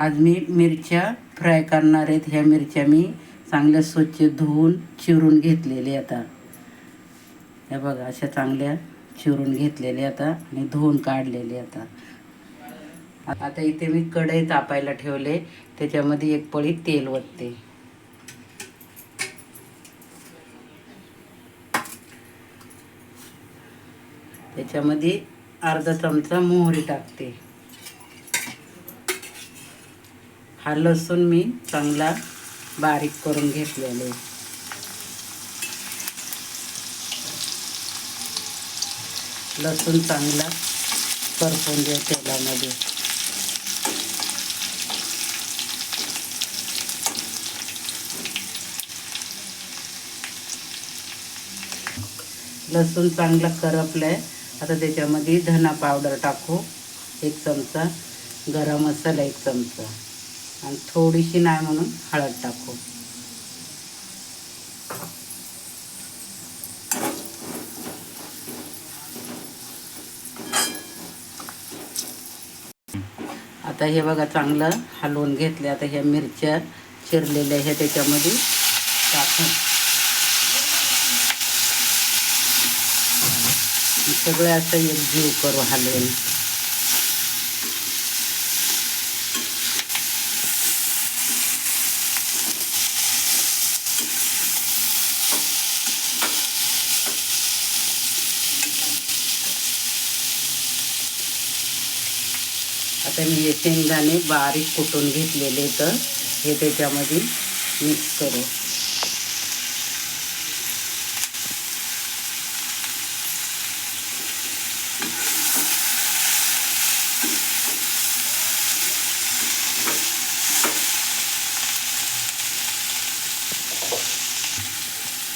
आज मी मिरच्या फ्राय करणार आहेत. ह्या मिरच्या मी चांगल्या स्वच्छ धुवून चिरून घेतलेल्या आता. हे बघा अशा चांगल्या चिरून घेतलेल्या आता आणि धुवून काढलेले आता. आता इथे मी कढई तापायला ठेवले, त्याच्यामध्ये एक पळी तेल ओतते. त्याच्यामध्ये अर्धा चमचा मोहरी टाकते. हा लसूण मी चांगला बारीक करून घेतलेले. लसूण चांगला परतून घ्या तेलामध्ये. लसूण चांगला करपलाय. आता त्याच्यामध्ये धना पावडर टाकू 1 चमचा, गरम मसाला 1 चमचा आणि थोडीशी नाही म्हणून हळद टाकू. आता हे बघा चांगलं हलवून घेतले. आता ह्या मिरच्या चिरलेल्या ह्या त्याच्यामध्ये टाकून सगळं असं एकजीव करू हलवून. आता मी हे शेंगदाणे बारीक कुटून घेतलेले तर हे त्याच्यामध्ये मिक्स करू.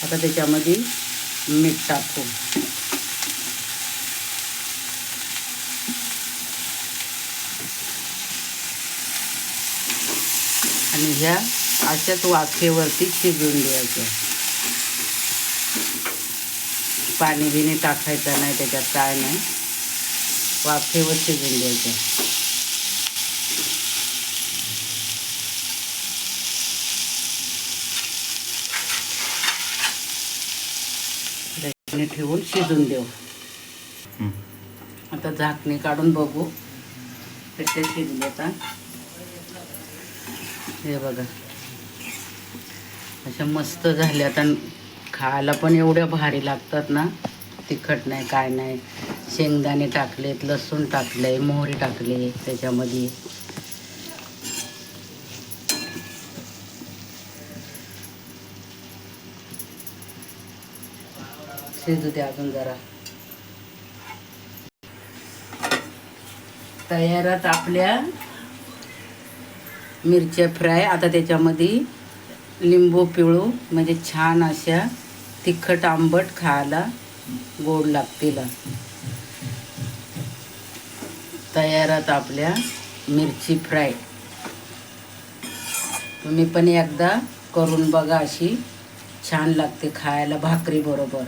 आता त्याच्यामध्ये मीठ टाकू. आणि ह्या अशाच वाफेवरती शिजवून द्यायच्या. पाणी बिणी टाकायचं नाही त्याच्यात, काय नाही, वाफेवर शिजवून द्यायच्या. ठेवून शिजून देऊ. आता झाकणी काढून बघू कसे शिजले. आता हे बघा अशा मस्त झाल्या. आता खायला पण एवढ्या भारी लागतात ना. तिखट नाही काय नाही. शेंगदाणे टाकलेत, लसूण टाकले, मोहरी टाकले त्याच्यामध्ये. शिजू दे अजून जरा. तयारात आपल्या मिरच्या फ्राय. आता त्याच्यामध्ये लिंबू पिळू म्हणजे छान अशा तिखट आंबट खायला गोड लागतील. तयारात आपल्या मिरची फ्राय. तुम्ही पण एकदा करून बघा. अशी छान लागते खायला भाकरी बरोबर.